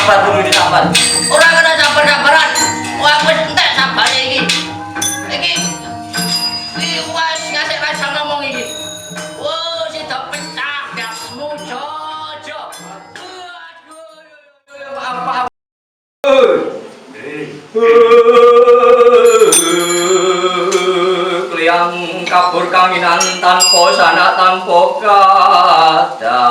sabar dulu ini sabar. Orang kena sabar-sabaran. Wah wis entek sabare iki. Iki wis ngasih rasa ngomong iki. Oh, si pecah dasmu jojo. Apa? Kliang kabur kanginan tanpa sanak tanpa kata.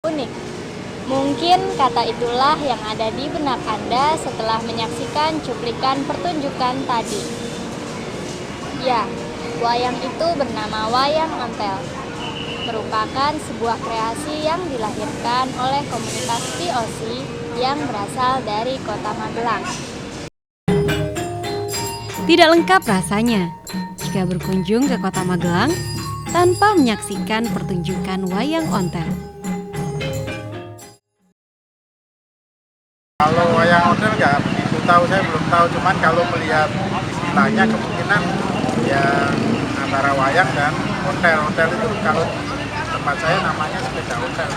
Unik. Mungkin kata itulah yang ada di benak Anda setelah menyaksikan cuplikan pertunjukan tadi. Ya, wayang itu bernama Wayang Ontel. Merupakan sebuah kreasi yang dilahirkan oleh komunitas VOC yang berasal dari Kota Magelang. Tidak lengkap rasanya jika berkunjung ke Kota Magelang tanpa menyaksikan pertunjukan Wayang Ontel. Kalau wayang ontel nggak begitu tahu, saya belum tahu. Cuman kalau melihat istilahnya kemungkinan ya antara wayang dan ontel. Ontel itu kalau di tempat saya namanya sepeda ontel.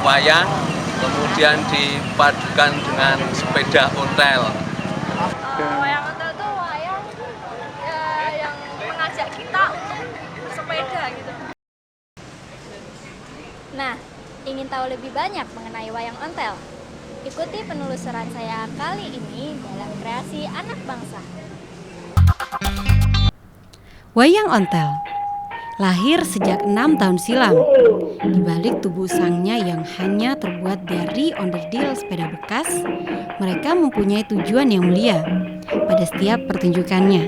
Wayang kemudian dipadukan dengan sepeda ontel. Wayang ontel itu wayang yang mengajak kita untuk bersepeda gitu. Nah, ingin tahu lebih banyak mengenai wayang ontel? Ikuti penelusuran saya kali ini dalam kreasi anak bangsa. Wayang Ontel lahir sejak 6 tahun silam. Di balik tubuh sangnya yang hanya terbuat dari onderdil sepeda bekas, mereka mempunyai tujuan yang mulia pada setiap pertunjukannya,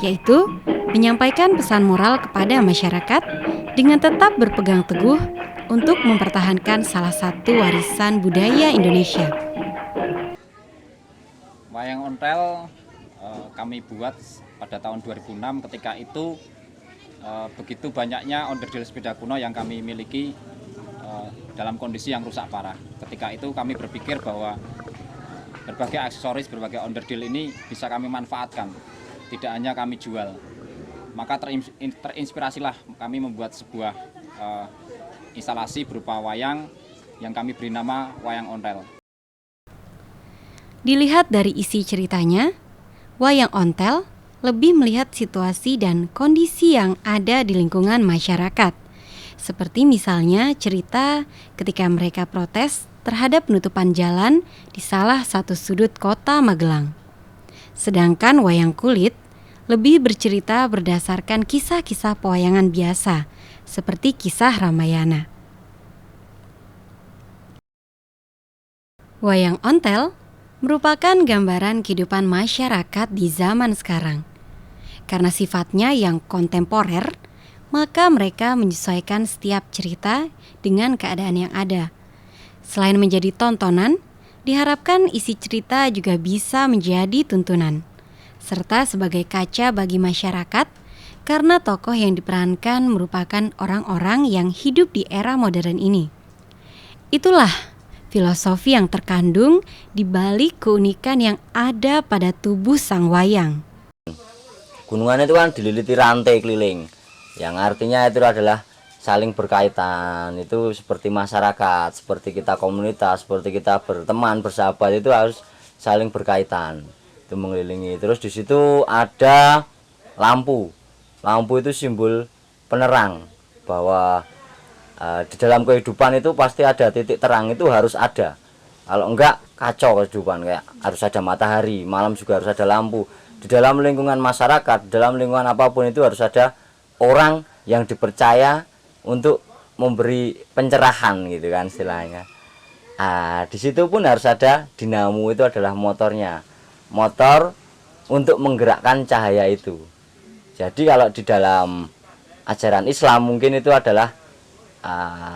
yaitu menyampaikan pesan moral kepada masyarakat dengan tetap berpegang teguh untuk mempertahankan salah satu warisan budaya Indonesia. Wayang ontel kami buat pada tahun 2006. Ketika itu begitu banyaknya onderdil sepeda kuno yang kami miliki dalam kondisi yang rusak parah. Ketika itu kami berpikir bahwa berbagai aksesoris, berbagai onderdil ini bisa kami manfaatkan, tidak hanya kami jual. Maka terinspirasilah kami membuat sebuah instalasi berupa wayang yang kami beri nama Wayang Ontel. Dilihat dari isi ceritanya, Wayang Ontel lebih melihat situasi dan kondisi yang ada di lingkungan masyarakat. Seperti misalnya cerita ketika mereka protes terhadap penutupan jalan di salah satu sudut kota Magelang. Sedangkan wayang kulit lebih bercerita berdasarkan kisah-kisah pewayangan biasa, seperti kisah Ramayana. Wayang Ontel merupakan gambaran kehidupan masyarakat di zaman sekarang. Karena sifatnya yang kontemporer, maka mereka menyesuaikan setiap cerita dengan keadaan yang ada. Selain menjadi tontonan, diharapkan isi cerita juga bisa menjadi tuntunan, serta sebagai kaca bagi masyarakat, karena tokoh yang diperankan merupakan orang-orang yang hidup di era modern ini. Itulah filosofi yang terkandung di balik keunikan yang ada pada tubuh sang wayang. Gunungan itu kan dililiti rantai keliling, yang artinya itu adalah saling berkaitan. Itu seperti masyarakat, seperti kita komunitas, seperti kita berteman, bersahabat, itu harus saling berkaitan. Itu mengelilingi. Terus di situ ada lampu. Lampu itu simbol penerang, bahwa di dalam kehidupan itu pasti ada titik terang, itu harus ada. Kalau enggak kacau kehidupan, kayak harus ada matahari, malam juga harus ada lampu. Di dalam lingkungan masyarakat, dalam lingkungan apapun itu harus ada orang yang dipercaya untuk memberi pencerahan gitu kan istilahnya. Di situ pun harus ada dinamo, itu adalah motornya. Motor untuk menggerakkan cahaya itu. Jadi kalau di dalam ajaran Islam mungkin itu adalah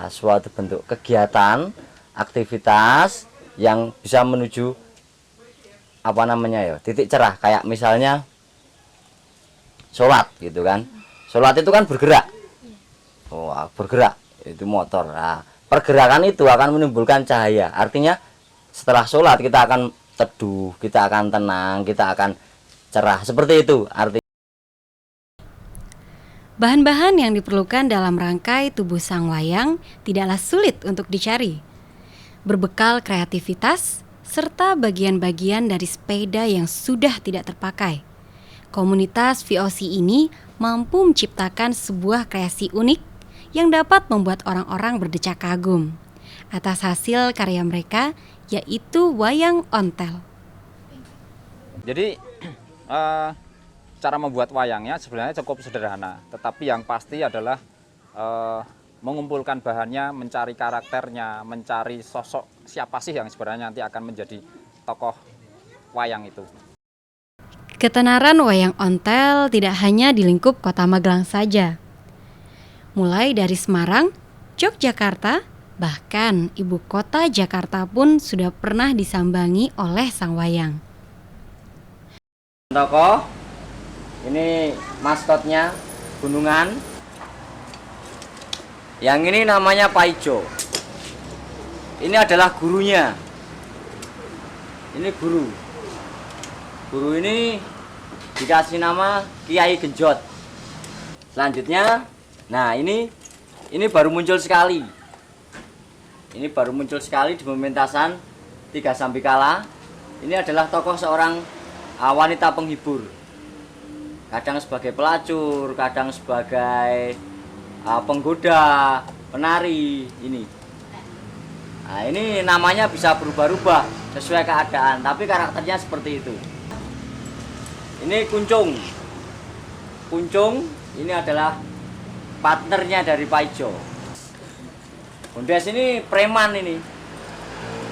suatu bentuk kegiatan, aktivitas yang bisa menuju titik cerah, kayak misalnya sholat gitu kan. Sholat itu kan bergerak. Bergerak itu motor. Pergerakan itu akan menimbulkan cahaya. Artinya setelah sholat kita akan teduh, kita akan tenang, kita akan cerah. Seperti itu artinya. Bahan-bahan yang diperlukan dalam rangkai tubuh sang wayang tidaklah sulit untuk dicari. Berbekal kreativitas serta bagian-bagian dari sepeda yang sudah tidak terpakai, komunitas VOC ini mampu menciptakan sebuah kreasi unik yang dapat membuat orang-orang berdecak kagum atas hasil karya mereka, yaitu wayang ontel. Jadi cara membuat wayangnya sebenarnya cukup sederhana, tetapi yang pasti adalah mengumpulkan bahannya, mencari karakternya, mencari sosok siapa sih yang sebenarnya nanti akan menjadi tokoh wayang itu. Ketenaran wayang ontel tidak hanya di lingkup kota Magelang saja. Mulai dari Semarang, Yogyakarta, bahkan ibu kota Jakarta pun sudah pernah disambangi oleh sang wayang. Tokoh, ini maskotnya gunungan. Yang ini namanya Paijo. Ini adalah gurunya. Ini guru. Guru ini dikasih nama Kiai Genjot. Selanjutnya, nah ini baru muncul sekali. Ini baru muncul sekali di pementasan Tiga Sambikala. Ini adalah tokoh seorang wanita penghibur. Kadang sebagai pelacur, kadang sebagai penggoda, penari ini. Nah, ini namanya bisa berubah-ubah sesuai keadaan, tapi karakternya seperti itu. Ini Kuncung. Kuncung ini adalah partnernya dari Paijo. Gondes ini preman ini.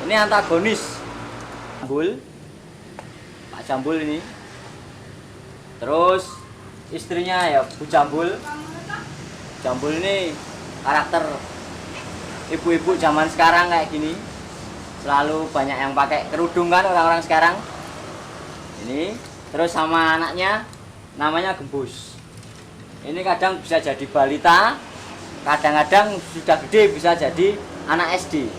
Ini antagonis. Jambul. Pak Jambul ini. Terus istrinya ya Bu Jambul. Jambul ini karakter ibu-ibu zaman sekarang kayak gini. Selalu banyak yang pakai kerudung kan orang-orang sekarang. Ini terus sama anaknya namanya Gembus. Ini kadang bisa jadi balita, kadang-kadang sudah gede bisa jadi anak SD.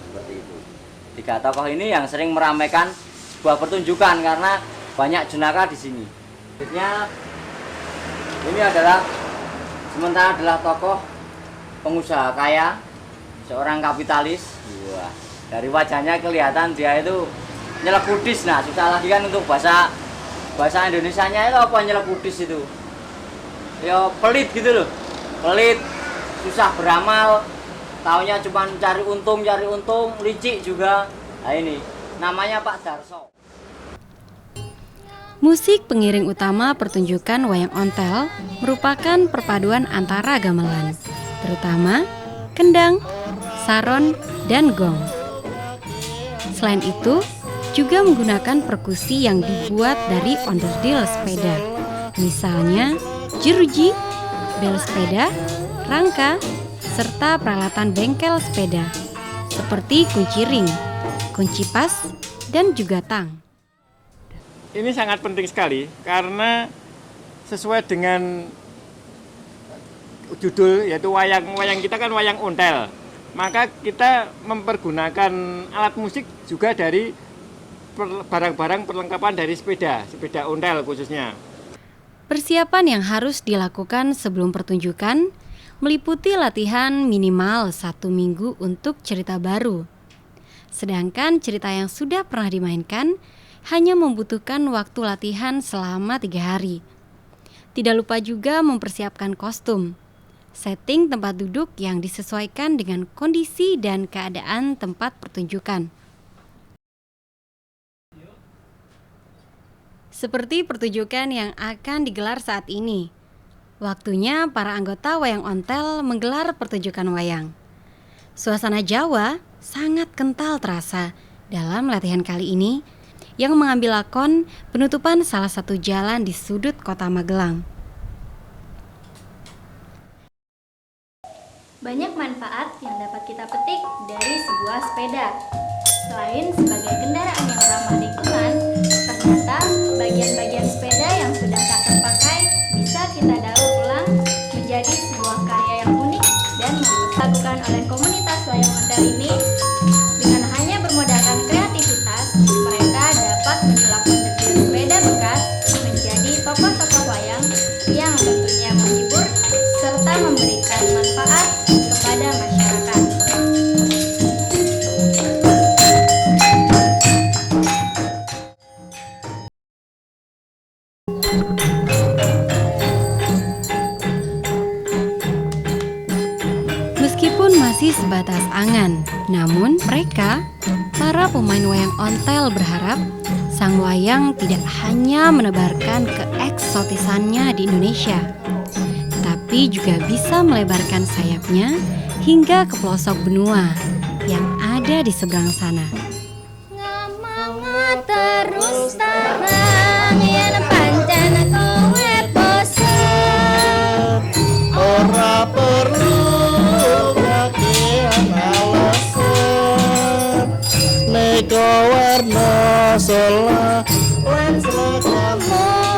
Seperti itu. Tiga tokoh ini yang sering meramaikan sebuah pertunjukan karena banyak jenaka di sini. Ini adalah sementara adalah tokoh pengusaha kaya, seorang kapitalis. Wah, dari wajahnya kelihatan dia itu nyelekudis. Nah, susah lagi kan untuk bahasa Indonesianya itu apa nyelekudis itu? Ya pelit gitu loh. Pelit, susah beramal, taunya cuma cari untung, licik juga. Nah ini namanya Pak Darso. Musik pengiring utama pertunjukan wayang ontel merupakan perpaduan antara gamelan, terutama kendang, saron, dan gong. Selain itu, juga menggunakan perkusi yang dibuat dari onderdil sepeda, misalnya jeruji, bel sepeda, rangka, serta peralatan bengkel sepeda, seperti kunci ring, kunci pas, dan juga tang. Ini sangat penting sekali karena sesuai dengan judul yaitu wayang kita kan wayang ontel. Maka kita mempergunakan alat musik juga dari barang-barang perlengkapan dari sepeda ontel khususnya. Persiapan yang harus dilakukan sebelum pertunjukan meliputi latihan minimal 1 minggu untuk cerita baru. Sedangkan cerita yang sudah pernah dimainkan hanya membutuhkan waktu latihan selama 3 hari. Tidak lupa juga mempersiapkan kostum, setting tempat duduk yang disesuaikan dengan kondisi dan keadaan tempat pertunjukan. Seperti pertunjukan yang akan digelar saat ini, waktunya para anggota Wayang Ontel menggelar pertunjukan wayang. Suasana Jawa sangat kental terasa dalam latihan kali ini yang mengambil lakon penutupan salah satu jalan di sudut kota Magelang. Banyak manfaat yang dapat kita petik dari sebuah sepeda. Selain sebagai kendaraan yang ramah lingkungan, ternyata bagian-bagian sepeda yang sudah tak terpakai bisa kita daur ulang menjadi sebuah karya yang unik dan dilakukan oleh komunitas Wayang Ontel ini. Dengan hanya bermodalkan kreativitas, mereka dapat menyulap onderdil sepeda bekas menjadi tokoh-tokoh wayang yang tentunya menghibur serta memberikan manfaat kepada masyarakat. Meskipun masih sebatas angan, namun mereka, para pemain wayang ontel berharap sang wayang tidak hanya menebarkan keeksotisannya di Indonesia, tetapi juga bisa melebarkan sayapnya hingga ke pelosok benua yang ada di seberang sana. Ngomong terus terang yen pancen kowe bosen. Ora perlu kakean alasan, nego warna sola lan selakamu.